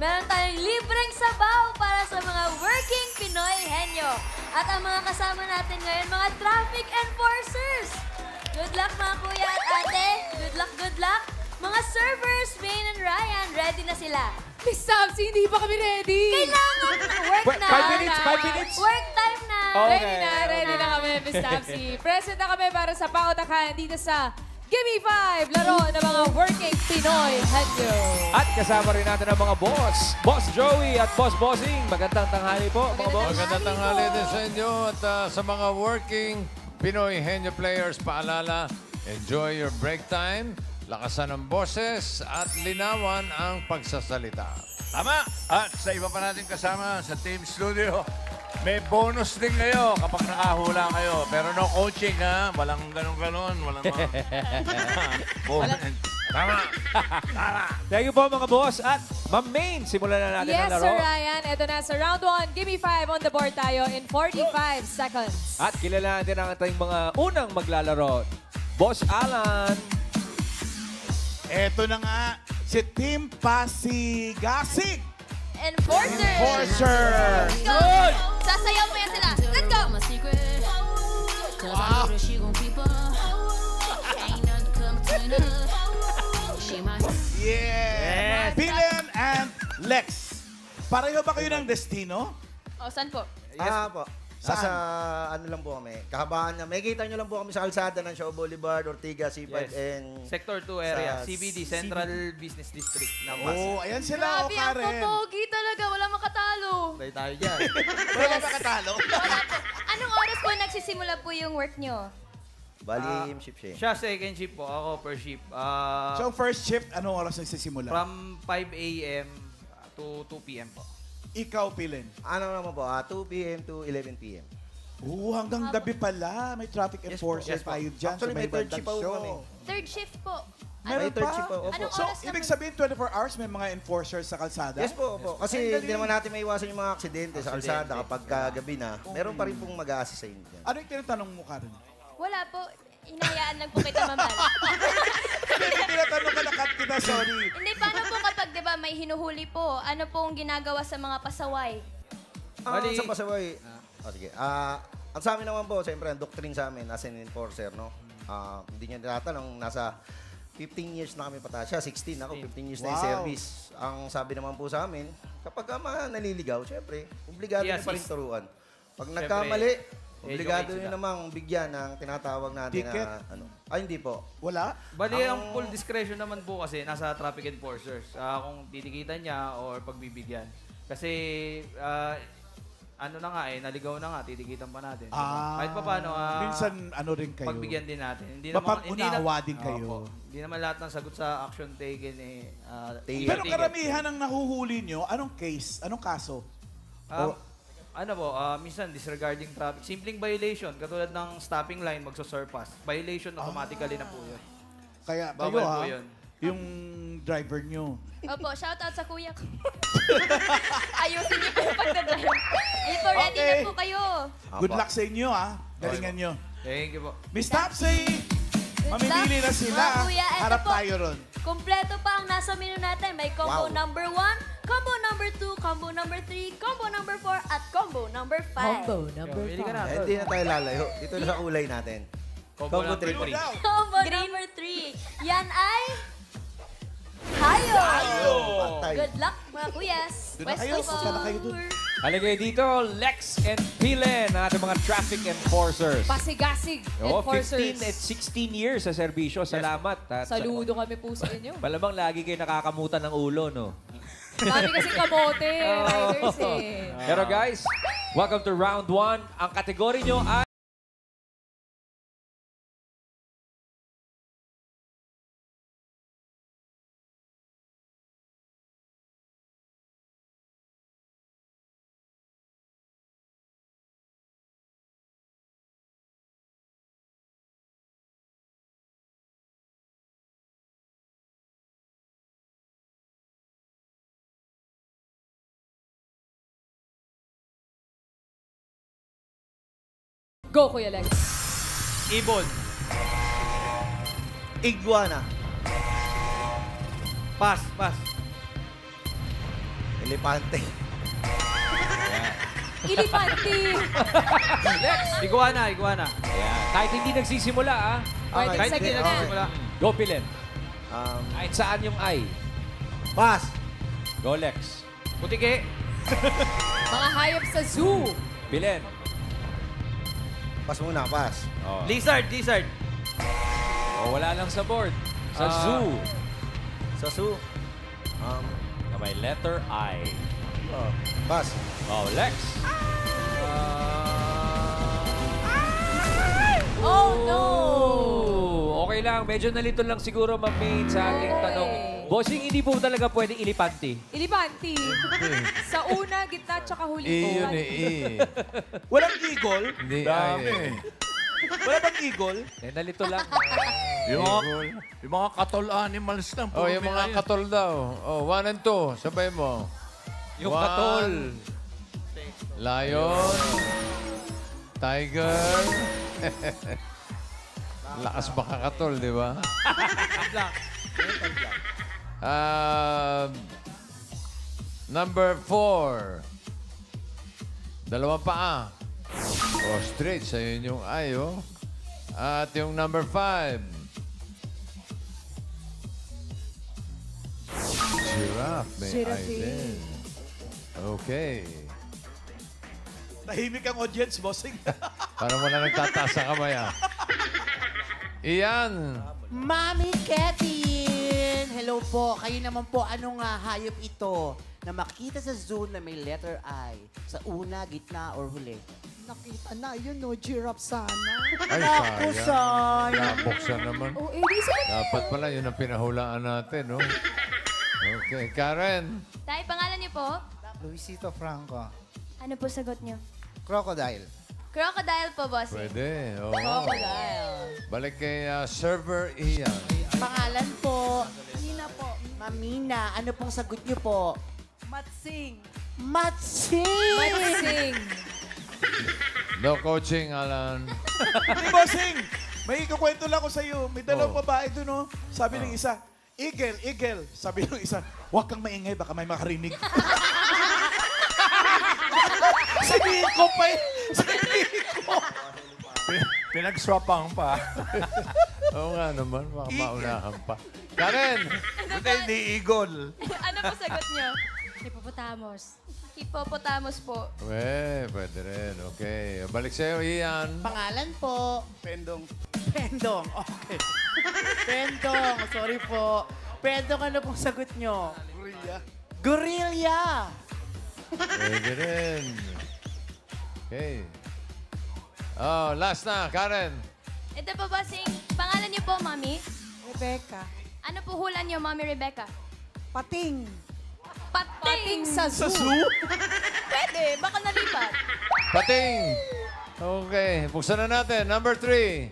meron tayong libreng sabaw para sa mga working Pinoy henyo. At ang mga kasama natin ngayon, mga traffic enforcers. Good luck mga kuya at ate. Good luck, good luck. Mga servers, Maine and Ryan, ready na sila. Miss Samsi, hindi pa kami ready. Kailangan work na. 5 minutes, 5 minutes. Work time na. Ready na kami, Miss Samsi. Present na kami para sa pautakan dito sa Gimme 5, laro ng mga working Pinoy henyo. At kasama rin natin ang mga boss. Boss Joey at Boss Bossing. Magandang tanghali po, mga boss. Magandang tanghali din sa inyo at sa mga working Pinoy henyo players, paalala, enjoy your break time, lakasan ng boses at linawan ang pagsasalita. Tama. At sa iba pa natin kasama sa Team Studio, may bonus din kayo kapag nakahula kayo. Pero no coaching, ha? Walang ganon-ganon. Walang mga... Tama. Tama. Thank you po, mga boss. At Ma'am Maine, simulan na natin Yes, ang laro. Sir Ryan. Ito na sa round 1. Gimme 5 on the board tayo in 45 seconds. At kilala natin ang ating mga unang maglalaro. Boss Alan. Eto na nga, si Team Pasigasig. Enforcers. Enforcer. Good. Sasayaw mo yan sila. Let's go. Wow. Yeah. Pilen and Lex. Pareho ba kayo ng destino? O, saan po? Po. Saan? Sa ano lang po kami, kahabaan na. May kita nyo lang po kami sa kalsada ng Shaw Boulevard, Ortigas, C5, Yes. and... Sector 2 area, Sa CBD, Central Business District ng Pasig. Oh, ayan sila, Grabe, ang Karen. popogi talaga. Wala makatalo. Tayo tayo dyan. Wala ba makatalo? Wala po. Anong oras po nagsisimula po yung work nyo? Bali, ship siya. Siya second shift po, ako per shift. So, first shift, anong oras nagsisimula? From 5 a.m. to 2 p.m. po. Ikaw, Pilen. Ano naman po, 2 p.m. to 11 p.m. Hanggang gabi pala. May traffic Yes po, enforcer yes po. tayo dyan Actually, sa may may third bandang shift pa po show. kami. Third shift po. Meron May third pa? shift pa, opo. Anong So, oras ibig naman? sabihin 24 hours may mga enforcers sa kalsada? Yes po, opo. Kasi Ang galing. hindi naman natin maiwasan yung mga aksidente sa kalsada kapag gabi na. Meron pa rin pong mag-a-assist sa inyo dyan. Ano yung tinatanong mo, Karen? Wala po. Inayaan lang po kita mamala. Hindi tinatanong ka na cut kita, sorry. Hindi, paano po kapag, di ba, may hinuhuli po? Ano pong ginagawa sa mga pasaway? Bali- Sa pasaway, sige. Ang sa amin naman po, siyempre, ang doctrine sa amin as an enforcer, no? Hindi niya tinatanong, nasa 15 years na kami pataas. Siya, 16 ako, 15 years na yung Wow. service. Ang sabi naman po sa amin, kapag naliligaw, siyempre, obligado niyo pa rin I-assist. turuan. Pag Siyempre, nagkamali, obligado educate niyo sila. namang bigyan ng tinatawag natin Ticket? na, hindi po. Wala? Bali, ang full discretion naman po kasi nasa traffic enforcers. Kung titikitan niya or pagbibigyan. Kasi, ano na nga naligaw na nga, titikitan pa natin. Kahit pa paano, minsan ano rin kayo? pagbigyan din natin. Hindi Mapag-unawa din kayo. Opo. Hindi naman lahat ng sagot sa action taken Pero karamihan ng nahuhuli nyo, anong case? Anong kaso? Ano po, minsan disregarding traffic. Simpleng violation, katulad ng stopping line, magso-surpass. Violation automatically na po yun. Kaya kayo Bawal po ha, yun. yung driver nyo. Opo, shoutout sa kuya ko. Ayusin niyo po yung pagdadrive. Ito, ready Okay. na po kayo. Good luck sa inyo ha. Galingan nyo. Thank you po. Miss Topsy! Mamimili na sila. Mga kuya, eto Harap po. tayo ron. Kompleto pa ang nasa menu natin. May combo Wow. number 1, combo number 2, combo number 3, combo number 4, at combo number 5. Combo number Pili ka 5. na. Hindi na tayo lalayo. Dito na sa kulay natin. Combo Combo number 3. three. Combo number 3. Yan ay... Hayo! Patay. Good luck, mga kuyas. Doon na kayo. Punta na kayo dun. Halagay dito, Lex and Pilen, ang ating mga traffic enforcers. Pasigasig Oo, enforcers. 15 at 16 years sa serbisyo. Salamat. At Saludo kami po sa inyo. Malamang lagi kayo nakakamutan ng ulo, no? Dami kasi kamote, riders eh. Pero guys, welcome to round 1. Ang kategory nyo ay... Go, Kuya Lex. Ibon. Iguana. Pass, pass. Elepante. Ilipanti. Iguana. Ayan. Kahit hindi nagsisimula, ah. Pwede Kahit sa hindi gitna. nagsisimula. Go, Pilen. Um, Kahit saan yung I. pass. Go, Lex. Putike. Mga hayop sa zoo. Pilen. Pass muna, pass. Oh. Lizard. Oh, wala lang sa board. Sa Ah. zoo. Sa zoo. Na may letter I. Pass. Oh, Lex. Oh, no! Oh, okay lang. Medyo nalito lang siguro, Ma'am Maid, sa ating tanong. Bossing, hindi po talaga pwedeng ilipanti. Ilipanti. Sa una, gitna, tsaka huli. Yun Walang eagle? Hindi, Dami. Wala bang eagle? Nalito lang. Yung mga katol animals lang. Oh, yung mga katol daw. Oh, 1 and 2. Sabay mo. Yung One. katol. Lion. Tiger. Lakas makakatol, di ba? Number 4. Dalawang paa. Ostrich, ayun yung ayo. At yung number 5. Giraffe. May Giraffe. eye din. Okay. Tahimik ang audience, bossing. Parang wala nagtataas sa kamay, ah. Iyan. Mami Kevin! Hello po. Kayo naman po, anong hayop ito na makita sa zoo na may letter I? Sa una, gitna, or huli? Nakita na, yun no, giraffe sana. Ay, Naku, sayang. Nabuksan naman. Oh, di sila. Dapat pala, yun ang pinahulaan natin, no? Okay. Karen. Tay, pangalan niyo po? Luisito Franco. Ano po sagot niyo? Crocodile. Crocodile po, bossing. Pwede. Oo. Crocodile. Balik kay server Ian. Pangalan po, Nina po. Mamina. Ano pong sagot niyo po? Matsing. Matsing! Matsing. No coaching, Alan. Hindi, bossing! May ikukwento lang ko sa iyo. May dalawang babae doon, no? Sabi ng isa, Eagle. Sabi ng isa, huwag kang maingay, baka may makarinig. Sabihin ko pa eh. Sabihin ko. Pinagswapang pa. Oo nga naman, baka maunahan pa. Karen! Hindi eagle. Ano po sagot niyo? Hippopotamus. Hippopotamus po. Pwede rin. Okay. Balik sa'yo, Ian. Pangalan po. Pendong. Pendong. Okay. Pendong. Sorry po. Pendong, ano pong sagot niyo? Gorilla. Gorilla. Pwede rin. Okay. Oh, last na, Karen. Ito po, bossing. Pangalan niyo po, Mami? Rebecca. Ano po hula niyo, Mami Rebecca? Pating. Pating! Sa Sa zoo. zoo? Pwede, baka nalipat. Pating! Okay, buksan na natin. Number 3.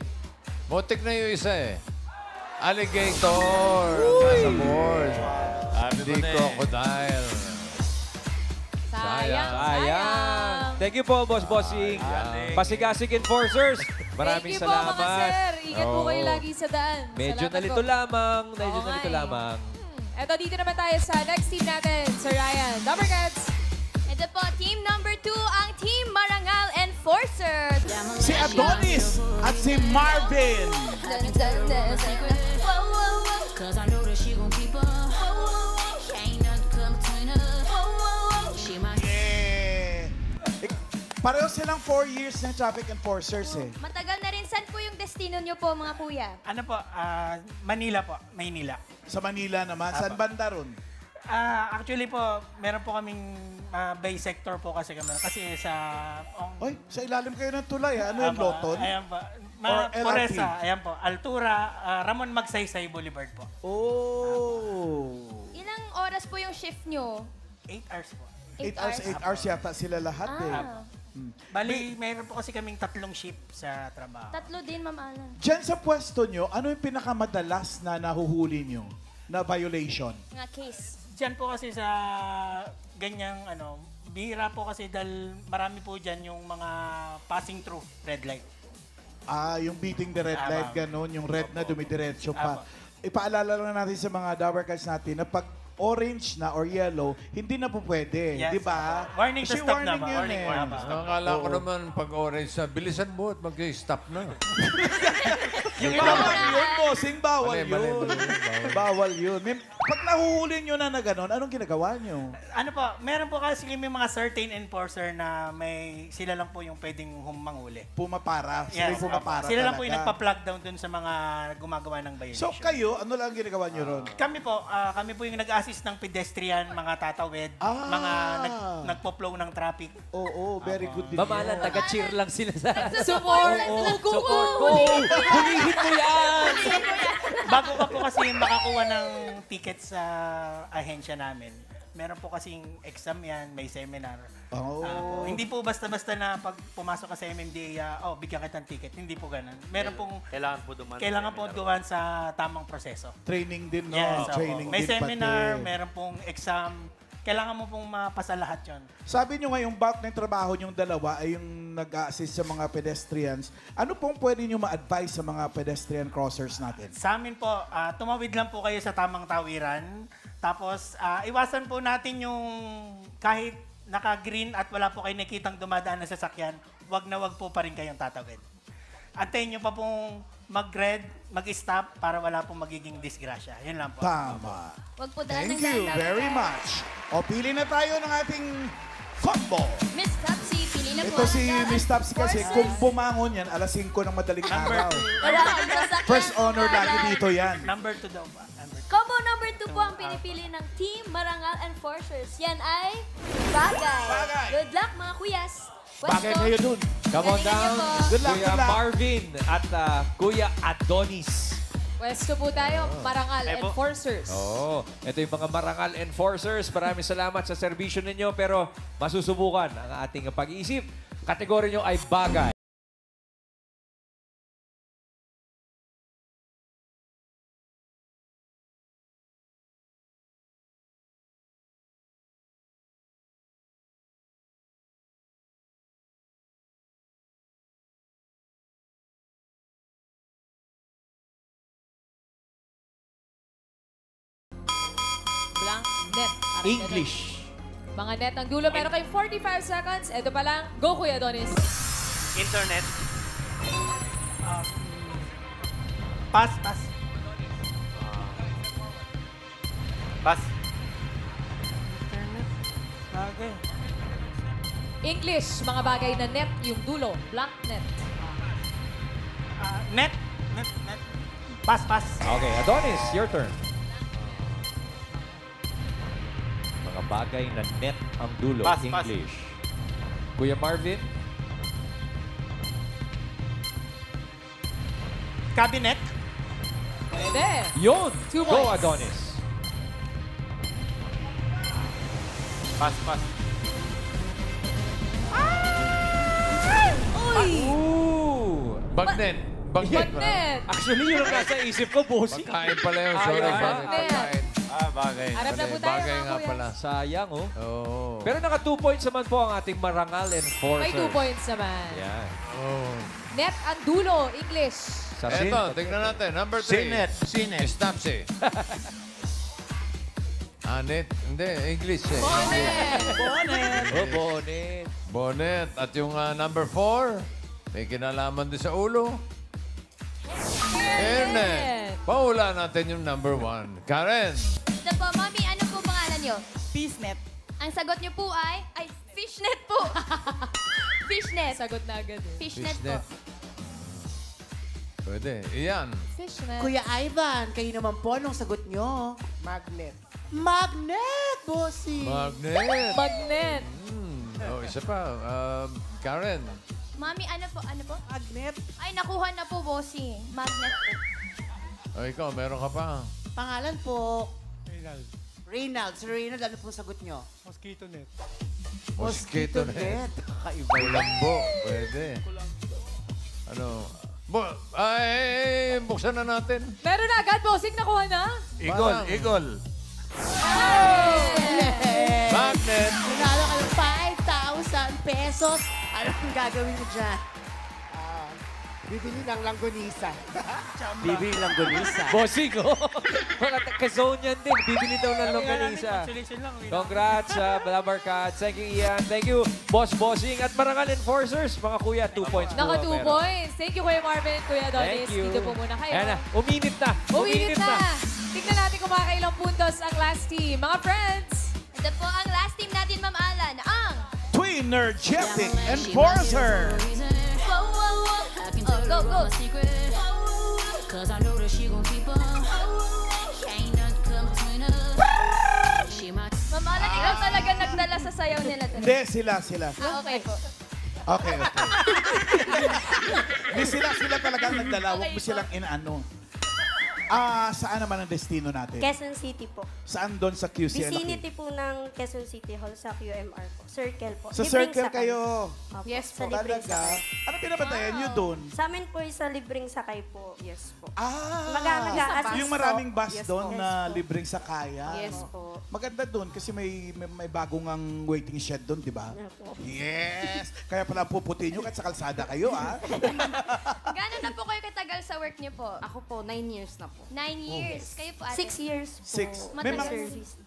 Motik na yung isa eh. Alligator. Nasa board. Hindi crocodile. Sayang. Thank you po, Boss Bossing. Pasigasig Enforcers. Thank Maraming you po, salamat. mga sir. Ingat po kayo Oo. lagi sa daan. Medyo Salamat nalito po. lamang. Medyo Oo nga nalito eh. lamang. Eto, dito naman tayo sa next team natin, Sir Ryan. Dumbercats. Ito po, team number 2, ang Team Marangal Enforcers. Si Adonis at si Marvin. Cause I know that she gon' keep up. Ain't nothing come between us. She my Pareho silang 4 years ng traffic enforcers eh. Matagal na rin. Saan po yung destino niyo po, mga kuya? Ano po, Manila po, Maynila. Sa Manila naman. Saan banda ron? Actually po, meron po kaming bay sector po kasi kami. Kasi sa... Oy, sa ilalim kayo ng tulay. Ano yung Loton? Ayan po. Or LRT? Poresa, ayan po. Altura, Ramon Magsaysay Boulevard po. Oh. Ilang oras po yung shift niyo? 8 hours po. 8 hours yata sila lahat eh. Bali, meron po kasi kaming 3 shift sa trabaho. 3 din, Ma'am Alan. Diyan sa pwesto nyo, ano yung pinakamadalas na nahuhuli nyo na violation? Nga case. Diyan po kasi sa ganyang bihira po kasi dahil marami po dyan yung mga passing through red light. Yung beating the red light, ganun. Yung red na dumidiretso pa. Ipaalala lang natin sa mga Dowercats natin na pag orange na or yellow, hindi na po pwede. Yes. Di ba? Warning to Kasi stop na warning ba? yun Warning, eh. warning to stop. Akala ko naman pag orange na, bilisan mo at mag-stop na. Yung bawal yun, bossing. Bawal Mali, mali, yun. mali. Bawal yun. Pag nahuhuli nyo na gano'n, anong ginagawa nyo? Ano po, meron po kasi may mga certain enforcer na sila lang po yung pwedeng manghuli. Pumapara. Sila yung pumapara Sila lang po yung talaga. nagpa-plug down dun sa mga gumagawa ng violation. So kayo, ano lang ginagawa nyo ron? Kami po yung nag-assist ng pedestrian, mga tatawid, mga nagpo-flow ng traffic. Oo, very good din Mamalan, yun. taga-cheer lang sila sa... Support! Support! Go! Hulihin mo yan! Bago ka po kasi makakuha ng ticket sa ahensya namin, meron po kasing exam yan, may seminar. Hindi po basta-basta na pag pumasok ka sa MMDA, bigyan kita ng ticket. Hindi po ganun. Meron pong... Kailangan po dumaan sa tamang proseso. Training din, no? Yes, Training may din seminar, pati. meron pong exam. Kailangan mo pong mapasa lahat yon. Sabi nyo nga yung bulk ng trabaho nyong dalawa ay yung nag-assist sa mga pedestrians. Ano pong pwede nyo ma-advise sa mga pedestrian crossers natin? Sa amin po, tumawid lang po kayo sa tamang tawiran. Tapos, iwasan po natin yung kahit naka-green at wala po kayo nakitang dumadaan na sasakyan, wag po pa rin kayong tatawid. Antayin nyo pa pong mag-red, mag-stop para wala pong magiging disgrasya. Yun lang po. Tama. Wag po daan Thank ng you daan. very much. O, pili na tayo ng ating football. Miss Topsy, pili na po. Ito si ang Miss Taps kasi forces. kung bumangon yan, alas 5 ng madaling araw. Wala kang sasakyan. First honor lagi dito yan. Number 2 daw ba? Combo number 2 po ang pinipili ng Team Marangal Enforcers. Yan ay bagay. Good luck mga kuyas. Bagay kayo dun. Come on down. Good luck, Kuya good luck. Marvin at Kuya Adonis. Pwesto po tayo, Marangal Enforcers. Ito yung mga Marangal Enforcers. Maraming salamat sa serbisyo ninyo pero masusubukan ang ating pag-iisip. Kategorya nyo ay bagay. Blank net. English. Mga net ang dulo. Meron kayong 45 seconds. Ito pa lang. Go, Kuya Adonis. Internet. Pass. Pass. Internet. Bagay. English. Mga bagay na net yung dulo. Blank net. Net. Pass. Okay, Adonis, your turn. Mga bagay na net ang dulo. Pass. English. Kuya Marvin. Cabinet. Pwede. Yun! 2 Go, points. Adonis. Pass. Ooh! Bagnet. Bagnet. Actually, yun ang nasa isip ko, bossing. Pagkain pala yun. Sorry. Ayaw. Pagkain. Bagay. Harap na po tayo, Bagay mga nga kuya. pala. Sayang, oh. Oo. Pero naka 2 points naman po ang ating Marangal Enforcer. May 2 points naman. Yan. Net ang dulo. English. Sasin. Eto, tignan natin. Number 3. Sinet. Stop si. Net. Hindi, English eh. Bonnet. Oh, bonnet. Bonnet. At yung number 4, may kinalaman din sa ulo. Hairnet. Paula natin yung number 1. Karen. Ito po, Mami, ano po pangalan nyo? Peacenet. Ang sagot nyo po ay fishnet po. Fishnet. Sagot na agad eh. Fishnet po. Pwede. Iyan. Fishnet. Kuya Ivan, kayo naman po, anong sagot nyo? Magnet. Magnet, bossy. Magnet. Magnet. Isa pa. Karen. Mami, ano po? Magnet. Ay, nakuha na po, bossy. Magnet po. O ikaw, meron ka pa. Pangalan po, Reynald. Reynald. Sir Reynald, ano pong sagot nyo? Mosquito net. Mosquito net. Kakaiba yun. Kulambo. Pwede. Ano? Buksan na natin. Meron na agad, bossing. Nakuha na. Eagle. Magnet. Nanalo ka ng 5,000 pesos. Ano ang gagawin mo dyan? Bibili ng langgonisa. Bibili ng longganisa. Bossing, oh. Mga ka-zone yan din. Bibili daw ng longganisa. Congrats, Blabarkat. Thank you, Ian. Thank you, Bossing. At Marangal Enforcers, mga kuya, 2 points po. Naka 2 meron. points. Thank you, Kuya Marvin, Kuya Adonis. Thank you. Dito po muna kayo. Ayan na, uminit na. Uminit na. Tignan natin kung makakailang puntos ang last team. Mga friends. Ito po ang last team natin, Ma'am Alan, ang Twinnergetic Enforcer. Go, go. Cause I know that she gon' keep up. Ain't nothing come between us. She my Ma'am Alan, ikaw talaga nagdala sa sayaw nila. Hindi, sila. Okay po. Okay. Hindi sila talagang nagdala. Huwag mo silang inaano. Saan naman ang destino natin? Quezon City po. Saan doon sa QCLA? Vicinity po ng Quezon City Hall sa QMR po. Circle po. Sa Libreng circle sakay. kayo. Opo, Yes sa po. libreng Talaga? sakay. Ano pinapatayan nyo doon? Sa amin po sa libreng sakay po. Yes po. Ah! Yung maraming bus Yes doon po. na Yes po. libreng sakayan. Yes po. Maganda doon kasi may bagong ang waiting shed doon, di ba? Opo. Yes! Kaya pala puputi nyo kahit sa kalsada kayo, ah. Gano'n na po kayo katagal sa work niyo po? Ako po, 9 years na po. 9 years. Kayo po, ate? 6 years po. 6. Matagal.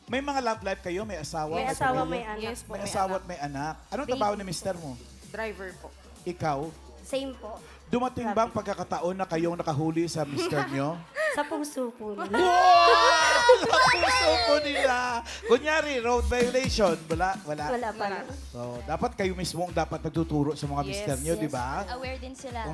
May mga love life kayo? May asawa? May asawa, may pamilya? anak. Yes po, May may asawa anak. at may anak. Anong trabaho ni mister mo? Driver po. Ikaw? Same po. Dumating ba ang pagkakataon na kayong nakahuli sa mister nyo? Sa puso po nila. Wow! Sa puso po nila. Kunyari, road violation. Wala. Wala pa na. So, dapat kayo mismo ang dapat nagtuturo sa mga mister nyo, di ba? Aware din sila.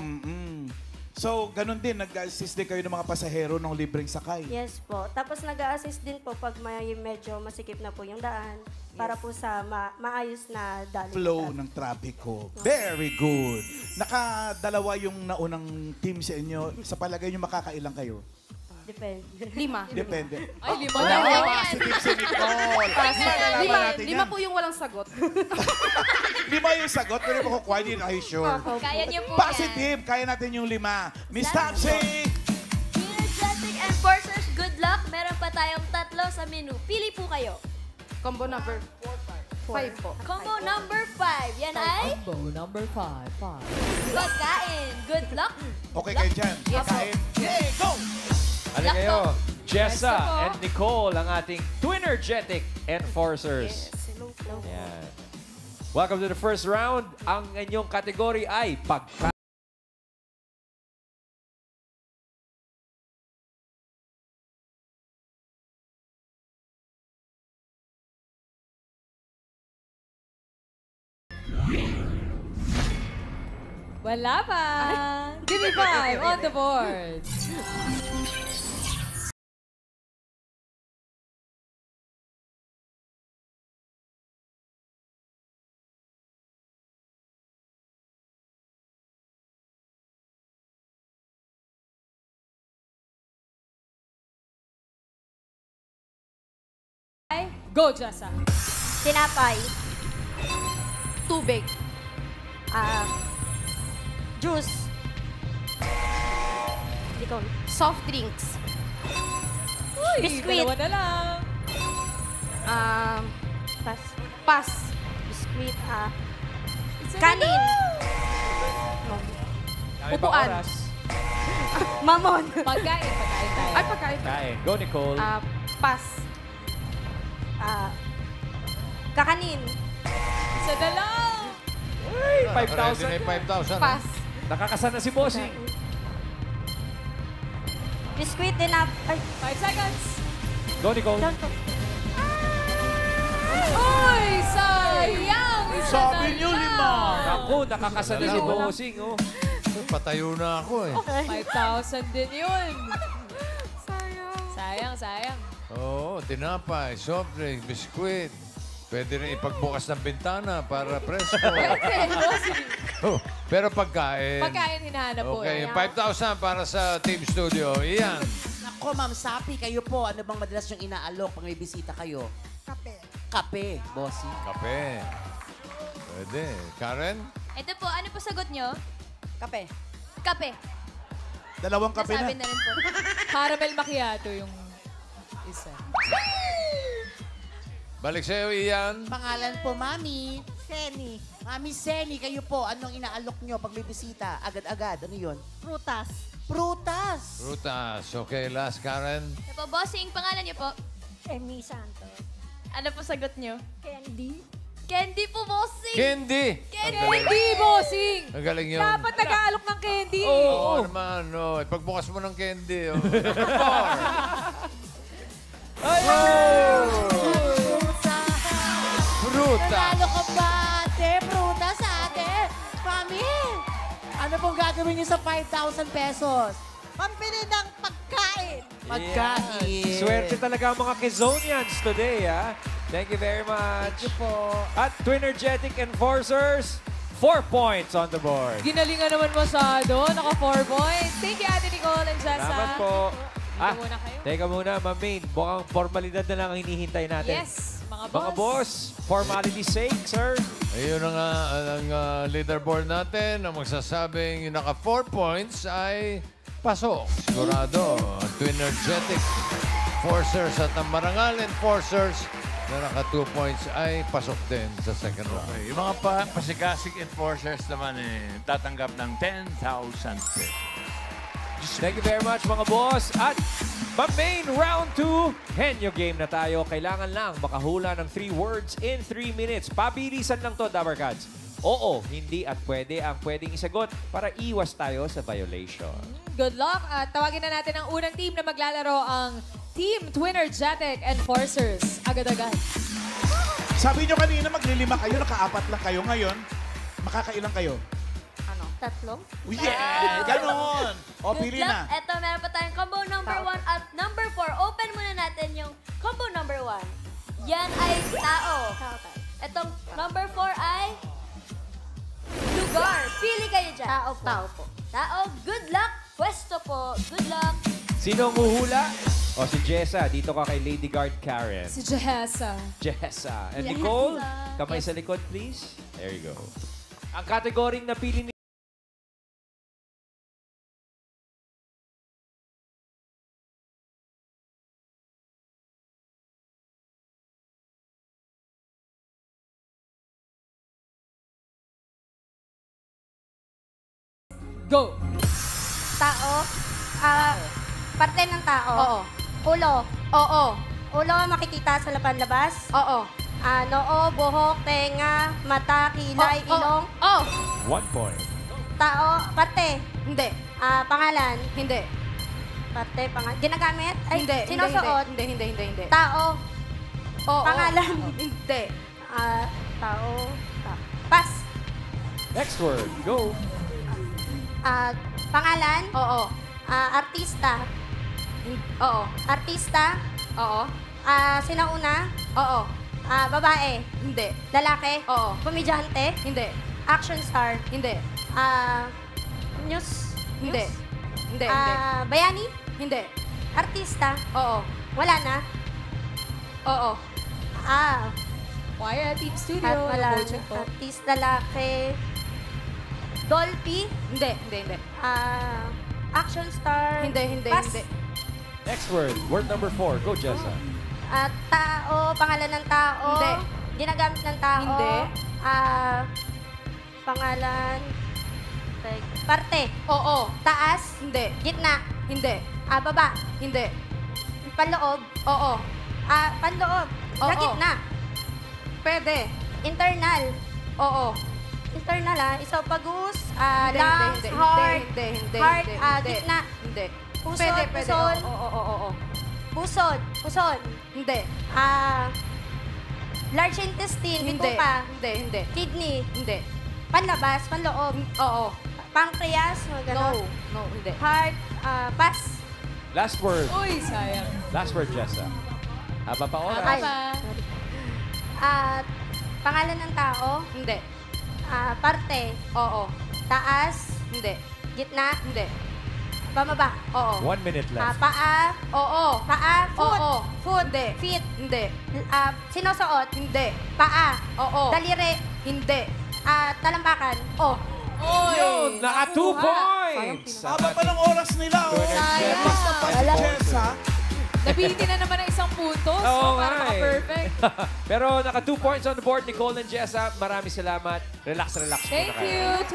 So, ganun din, nag-assist din kayo ng mga pasahero ng libreng sakay. Yes po. Tapos nag-a-assist din po pag may medyo masikip na po yung daan para po sa maayos na dali. Flow ng trapiko. Very good. Nakadalawa yung naunang team sa inyo. Sa palagay nyo, makakailang kayo? Depende. 5. Depende. Ay, 5 Wala na ka, yan. positive si Nicole. Malalaman natin yan. 5 po yung walang sagot. 5 yung sagot, pero kung kukuha, hindi na kayo sure. Kaya niyo po Positive, kaya natin yung 5. Miss Tapsi! Energetic Enforcers, good luck. Meron pa tayong 3 sa menu. Pili po kayo. Combo number 5 po. Combo number 5. Yan ay Combo number 5. pagkain. Good luck. Okay kayo dyan. Kain. Yay, go! Ano kayo? Jessa Yes, po. and Nicole, ang ating Twinnergetic Enforcers. Hello po. Yan. Welcome to the first round. Ang inyong kategory ay pagkain. Wala pa. Give me 5 on the board. Go, Jessa. Tinapay. Tubig. Juice. Ikaw. Soft drinks. Uy, Biscuit. dalawa na lang. Pass. Pass. Biscuit. Isa na Kanin. lang. Dami pang Upuan. oras. Mamon. Pagkain tayo. Ay, pagkain. Kain. Go, Nicole. Pass. Kakanin. Isa na lang. Uy, Ready na 5,000. yung 5,000. Pass. Nakakasan na si Bossing. Biscuit din na. Ay, 5 seconds. Go, Nicole. down po. Uy, sayang. Isa Sabi na niyo, lang. 5. Ako, nakakasan na si Bossing. Oh. Patayo na ako eh. 5,000 din yun. Sayang. Oo, tinapay, soft drink, biskuit. Pwede rin ipagbukas ng bintana para presko. Oh, pero pagkain. Pagkain hinahanap po. Okay, eh. 5,000 para sa Team Studio. Iyan. Nako, Ma'am Sapi, kayo po, ano bang madalas yung inaalok pag may bisita kayo? Kape. Kape, bossy. Kape. Pwede. Karen? Ito po, ano po sagot nyo? Kape. Kape. Dalawang kape Nasabi na. na rin po. Caramel macchiato yung isa. Balik sa'yo, Ian. Pangalan po, Mami. Seni. Miss Seni, kayo po, anong inaalok nyo pag may bisita? Agad-agad, ano yun? Prutas. Prutas! Frutas. Okay, last, Karen. Ito po, bossing, pangalan niyo po? Emi Santos. Ano po sagot niyo? Candy. Candy po, bossing! Candy. Candy, bossing! Ang galing yun. Dapat nag-aalok ng candy. Oo naman. Oh. Pagbukas mo ng candy. Oh. Fruta. Nanalo ka ba, ate? Prutas, ate? Mami, ano pong gagawin niyo sa 5,000 pesos? Pambili ng pagkain. Pagkain. Swerte talaga ang mga Quezonians today, ha? Thank you very much. Thank you po. At Twinergetic Enforcers, 4 points on the board. Ginalingan naman masyado. Naka 4 points. Thank you, Ate Nicole and Jessa. Salamat po. muna kayo. Teka muna, Ma'am Main. Mukhang formalidad na lang ang hinihintay natin. Yes, mga boss. Mga boss, formality sake, sir. Ayun na nga ang leaderboard natin. Ang magsasabing yung naka 4 points ay pasok. Sigurado. Twinergetic Enforcers at ang Marangal Enforcers na naka 2 points ay pasok din sa second round. Okay, yung mga pasigasig enforcers naman tatanggap ng 10,000 pesos. Thank you very much, mga boss. At main round 2, Henyo game na tayo. Kailangan lang makahula ng 3 words in 3 minutes. Pabilisan lang to, Dabarkads. Oo, hindi at pwede ang pwedeng isagot para iwas tayo sa violation. Good luck. At tawagin na natin ang unang team na maglalaro, ang Team Twinergetic Enforcers. Agad-agad. Sabi nyo kanina, maglilima kayo, naka-4 lang kayo ngayon. Makakailang kayo? Tatlong? Yeah! Ganon! O, Good pili luck. na. Ito, meron pa tayong combo number 1 at number 4. Open muna natin yung combo number 1. Yan ay tao. Itong number 4 ay lugar. Pili kayo dyan. Tao po. Tao po. Tao. Good luck. Pwesto po. Good luck. Sino ang huhula? O si Jessa, dito ka kay Lady Guard Karen. Si Jessa. Jessa. And Jessa. Nicole, kamay Yes. sa likod, please. There you go. Ang kategoring napili ni Go! Tao. Parte ng tao. Oo. Ulo. Oo. Ulo makikita sa laban-labas. Oo. Noo, buhok, tenga, mata, kilay, ilong. Oh. 1 point. Tao. Parte. Hindi. Pangalan. Hindi. Parte, ginagamit? Ay, Hindi. sinusuot. Hindi. Tao. Oo. Pangalan. Hindi. Tao. Pas. Next word, go. Pangalan. Oo. Artista. Oo. Artista. Oo. Sinauna. Oo. Babae. Hindi. Lalaki. Oo. Komedyante. Hindi. Action star. Hindi. News. Hindi. News? Hindi. Bayani. Hindi. Artista. Oo. Wala na. Oo. Wire Team Studio. At wala na. Coaching po. Artista, lalaki. Dolphy. Hindi. Action star. Hindi. Pas. Next word, word number 4. Go, Jessa. Tao. Pangalan ng tao. Hindi. Ginagamit ng tao. Hindi. Pangalan. Parte. Oo. Taas. Hindi. Gitna. Hindi. Baba. Hindi. Panloob. Oo. Panloob. Sa Oo. gitna. Pwede. Internal. Oo. Internal Esophagus. Hindi, Lungs. hindi, Heart. hindi, Heart. hindi. Gitna. Hindi. Pusod. Pwede. Pusod. Oo. Pusod. Pusod. Hindi. Large intestine. Hindi. Bituka. Hindi. Kidney. Hindi. Panlabas. Panloob. Oo. Pancreas. Ganon. No, hindi. Heart. Pas. Last word. Uy, sayang. Last word, Jessa. Haba pa oras. Ay. Pangalan ng tao. Hindi. Parte. Oo. Taas. Hindi. Gitna. Hindi. Pamaba. Oo. 1 minute left. Paa. Oo. Paa. Foot. Oo. Foot. Hindi. Feet. Hindi. Sinusuot. Hindi. Paa. Oo. Daliri. Hindi. Talambakan. Oh. Yun, naka 2 points. Haba pa ng oras nila. Sayang. Basta pa si Jessa. Nabiti na naman ng isang puntos Oo para nga eh. maka-perfect. Pero naka 2 points on the board, Nicole and Jessa. Maraming salamat. Relax muna Thank kayo. you,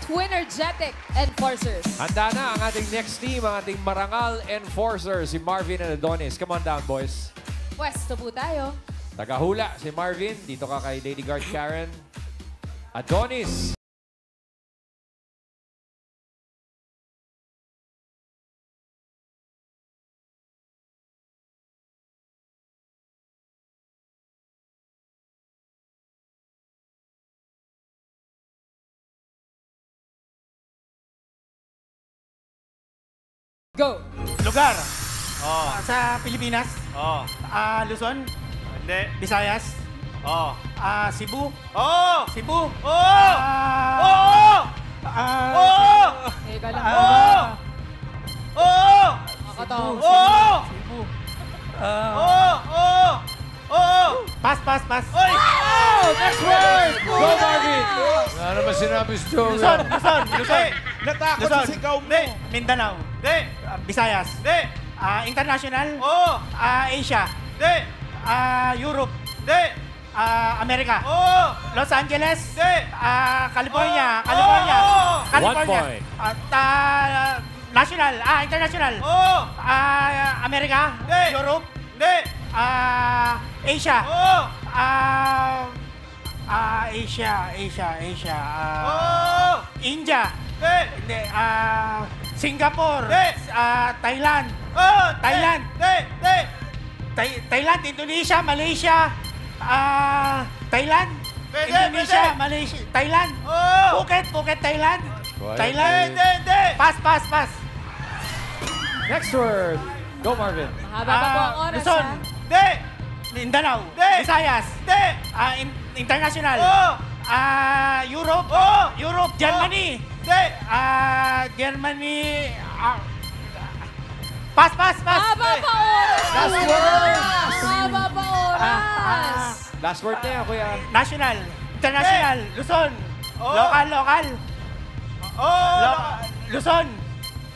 Twinergetic Enforcers. Handa na ang ating next team, ang ating Marangal Enforcers, si Marvin and Adonis. Come on down, boys. Pwesto po tayo. Tagahula si Marvin. Dito ka kay Lady Guard Karen. Adonis. Go! Lugar. Oh. Sa Pilipinas. Oh. Luzon. Hindi. Visayas. Oh. Cebu. Oh! Cebu. Oh! Oh! Oh! Teka lang. Oh! Oh! Nakakatawa. Oh! Cebu. Oh! Oh! Oh! Pass. Oy! Oh! Next word! Go, Marvin! Wala naman sinabi si Joey. Luzon. Natakot sa sigaw mo. Mindanao. Hindi! Visayas. Hindi! International. Oh! Asia. Hindi! Europe. Hindi! America. Oh! Los Angeles. Hindi! California. Oh! California. Oh! California. 1 point. National. International. Oh! America. Hindi! Europe. Hindi! Asia. Oh! Asia. Oh! India. Hindi! Hindi. Singapore. Hindi! Thailand. Oh! Thailand. Hindi! Thailand, Indonesia, Malaysia. Thailand. Pwede, Indonesia, pwede. Malaysia. Thailand. Oh! Phuket, Thailand. Quiet, Thailand. Hindi! Pass. Next word. Go, Marvin. Mahaba pa po ang oras, Luzon. ha? Hindi! Mindanao. Hindi! Visayas. Hindi! International. Oh! Europe. Oh! Europe, Germany. Hindi! Germany. Pass. Mahaba pa oras. Last word. Mahaba pa oras. Last word na yan, kuya. National. International. Luzon. Oh! Local. Oh! Luzon.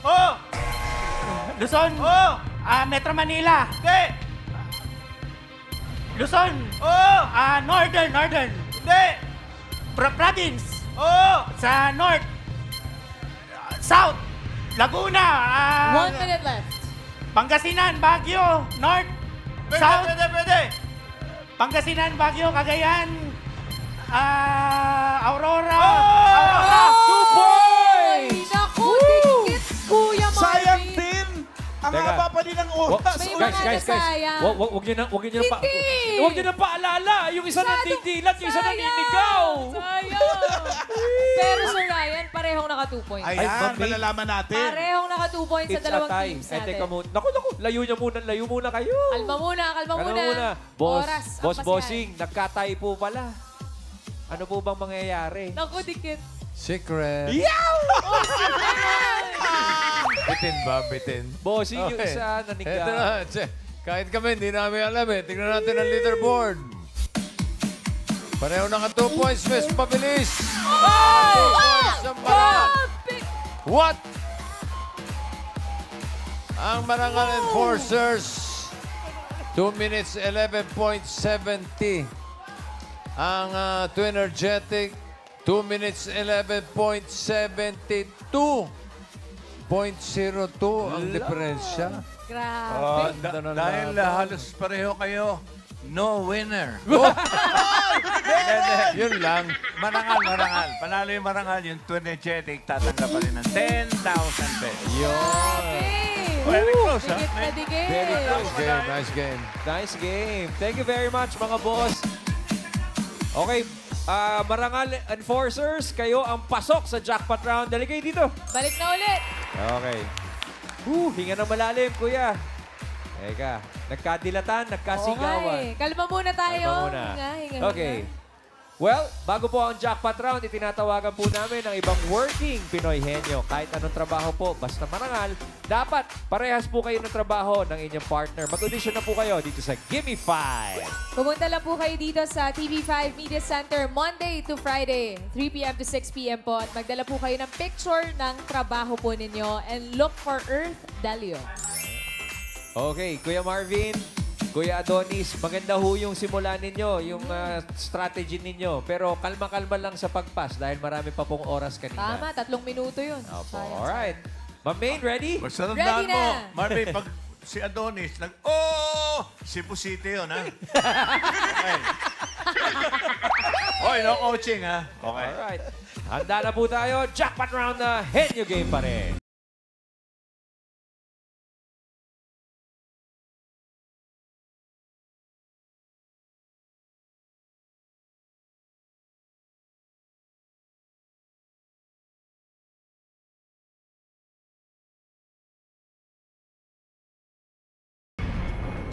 Oh! Luzon. Oh! Metro Manila. Hindi! Luzon. Oh! Northern. Hindi! Province. Oh! Sa North. South. Laguna. 1 minute left. Pangasinan, Baguio. North. Pwede, South. pwede! Pangasinan, Baguio, Cagayan. Aurora. Oh! 2 points! Naku, dikit, Kuya Marvin. Sayang din. Ang Teka. haba pa din ng oras. May Guys, mga guys. nasayang. Huwag niyo na Hindi. Huwag niyo na paalala. Yung isa nandidilat, yung isa naninigaw. Sayang. Pero Sir Ryan, parehong naka 2 points. Ay, Ayan, mami. malalaman natin. Parehong naka 2 points sa It's a dalawang tie. teams Eh, natin. teka muna. Naku. Layo muna kayo. Kalma muna. Kalma muna. Boss, Oras, ang Boss pasihan. Bossing, nagkatay po pala. Ano po bang mangyayari? Naku, dikit. Secret. Bitin. Bossing, yung Okay. isa nanigaw. Eto na. Kahit kami, hindi namin alam eh. Tingnan natin ang leaderboard. Pareho naka 2 points, Miss Mabilis. 2 points ang Marangal. What? Ang Marangal Enforcers, 2 minutes 11.70. Ang Twinergetic, 2 minutes 11.72. 0.02 ang diferensya. Grabe. Dahil halos pareho kayo, no winner. Yun lang. Marangal. Panalo yung Marangal, yung Twinergetic, tatanggap pa rin ng 10,000 pesos. Very close, ha? Dikit na dikit. Very close. Nice game. Nice game. Thank you very much, mga boss. Okay, Marangal Enforcers, kayo ang pasok sa jackpot round. Dali kayo dito. Balik na ulit. Okay. Hinga ng malalim, kuya. Teka, nagkadilatan, nagkasigawan. Okay. Kalma muna tayo. Kalma muna. Hinga. Okay. Well, bago po ang jackpot round, itinatawagan po namin ang ibang working Pinoy henyo. Kahit anong trabaho po, basta marangal, dapat parehas po kayo ng trabaho ng inyong partner. Mag-audition na po kayo dito sa Gimme 5. Pumunta lang po kayo dito sa TV5 Media Center Monday to Friday, 3 p.m. to 6 p.m. po. At magdala po kayo ng picture ng trabaho po ninyo and look for Earth Dalio. Okay, Kuya Marvin, Kuya Adonis, maganda ho yung simula ninyo, yung strategy ninyo. Pero kalma-kalma lang sa pagpas dahil marami pa pong oras kanina. Tama, 3 minuto yun. Opo. Sayang, Alright. Ma'am Main, ready? Basta Ready tandaan mo, na. Marvin, pag si Adonis, Cebu City yun, ha? Okay. Oy, no coaching, ha? Okay. Alright. Handa na po tayo. Jackpot round na Henyo game pa rin.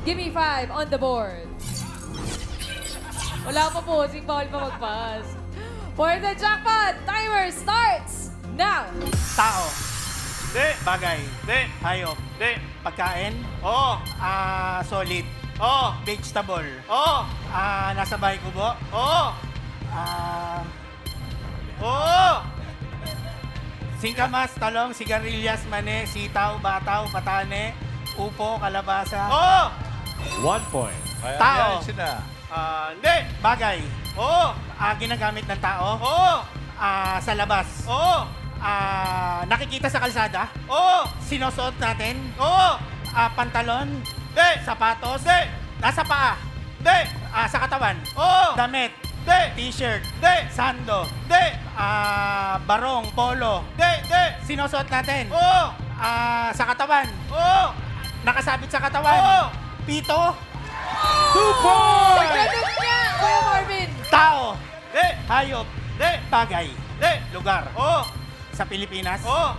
Give me 5 on the board. Wala pa po, bawal pa mag-pass. For the jackpot, timer starts now. Tao. Di. Bagay. Di. Hayop. Di. Pagkain. Oo. Solid. Oo. Vegetable. Oo. Nasa bahay kubo. Oo. Oo. Singkamas, talong, sigarilyas, mani, sitaw, bataw, patane, upo, kalabasa. Oo. 1 point. Kaya Tao. yan sila. Hindi. Bagay. Oo. Ginagamit ng tao. Oo. Sa labas. Oo. Nakikita sa kalsada. Oo. Sinusuot natin. Oo. Pantalon. Di. Sapatos. Di. Nasa paa. Di. Sa katawan. Oo. Damit. Di. T-shirt. Di. Sando. Di. Barong. Polo. Di. Di. Sinusuot natin. Oo. Sa katawan. Oo. Nakasabit sa katawan. Oo. Pito. 2 points! Ganun niya, Kuya Marvin. Tao. Di. Hayop. Di. Bagay. Di. Lugar. Oo. Sa Pilipinas. Oo.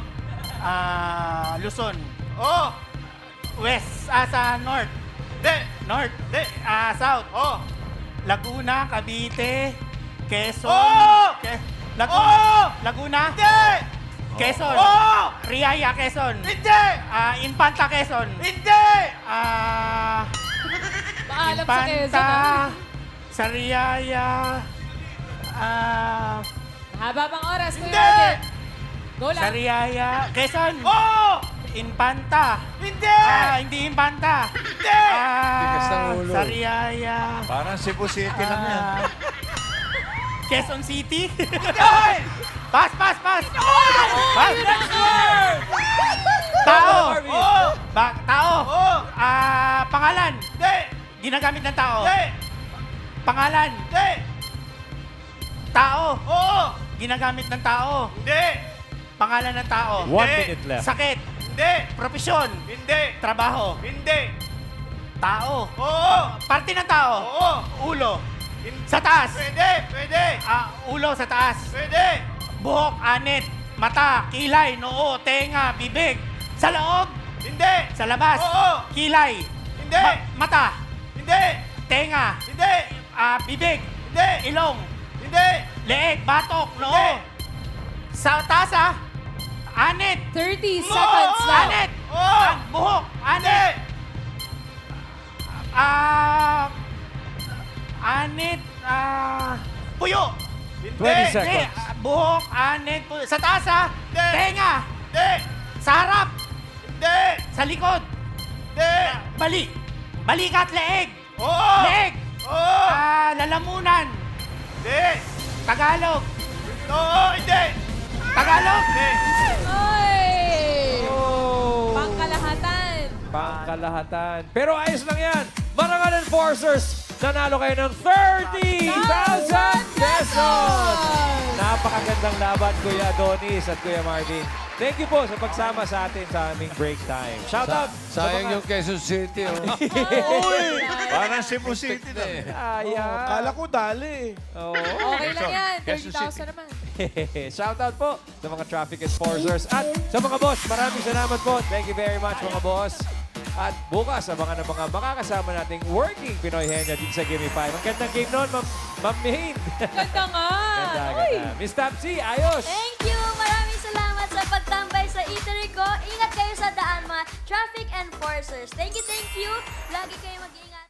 Luzon. Oo. West. Sa North. Di. North. Di. South. Oo. Laguna, Cavite, Quezon. Oo. Laguna. Oo. Laguna. Hindi. Quezon. Oo. Riaya, Quezon. Hindi. Infanta, Quezon. Hindi. Paalam sa Quezon. Infanta. Sa Riaya. Haba pang oras, Kuya Hindi. Marvin. Go Sa lang. Riaya. Quezon. Oo. Infanta. Hindi. Hindi Infanta. Hindi. Tigas ng ulo. Sa Riaya. Parang Cebu City lang yan. Quezon City. Hindi. Pass. Pass. Next word. Tao. Oo. Tao. Oo. Pangalan. Hindi. Ginagamit ng tao. Hindi. Pangalan. Hindi. Tao. Oo. Ginagamit ng tao. Hindi. Pangalan ng tao. 1 minute left. Sakit. Hindi. Profesyon. Hindi. Trabaho. Hindi. Tao. Oo. Parte ng tao. Oo. Ulo. Sa taas. Pwede. Pwede. Ulo sa taas. Pwede. Buhok, anit, mata, kilay, noo, tenga, bibig. Sa loob. Hindi. Sa labas. Oo. Kilay. Hindi. Mata. Hindi. Tenga. Hindi. Bibig. Hindi. Ilong. Hindi. Leeg, batok, noo. Hindi. Sa taas, anit. 30 seconds Oo. left. Anit. Oo. Buhok, anit. Anit, puyo. 20 Hindi. seconds. Buhok, anit, puyo. Sa taas, Hindi. tenga. Hindi. Sa harap. Hindi. Sa likod. Hindi. Balikat, leeg. Oo. Leeg. Oo. Lalamunan. Hindi. Tagalog. Oo. Hindi. Tagalog. Hindi. Oy! Oh. Pangkalahatan. Pangkalahatan. Pero ayos lang yan. Marangal Enforcers, nanalo kayo ng 30,000 pesos! Napakagandang laban, Kuya Adonis at Kuya Marvin. Thank you po sa pagsama sa atin sa aming break time. Shout out! Sayang yung Quezon City, oh. Parang Cebu City lang. Ayan. Kala ko dali. Oo. Okay lang yan. Quezon 30,000 naman. Shout out po sa mga traffic enforcers at sa mga boss. Maraming salamat po. Thank you very much, mga boss. At bukas, sa mga makakasama nating working Pinoy Henyo dito sa Gimme 5. Ang gandang game noon, Ma'am Main. Ganda nga. Ganda. Miss Tapsi, ayos! Thank you! Maraming salamat sa pagtambay sa eatery ko. Ingat kayo sa daan, mga traffic enforcers. Thank you, thank you. Lagi kayo mag-iingat.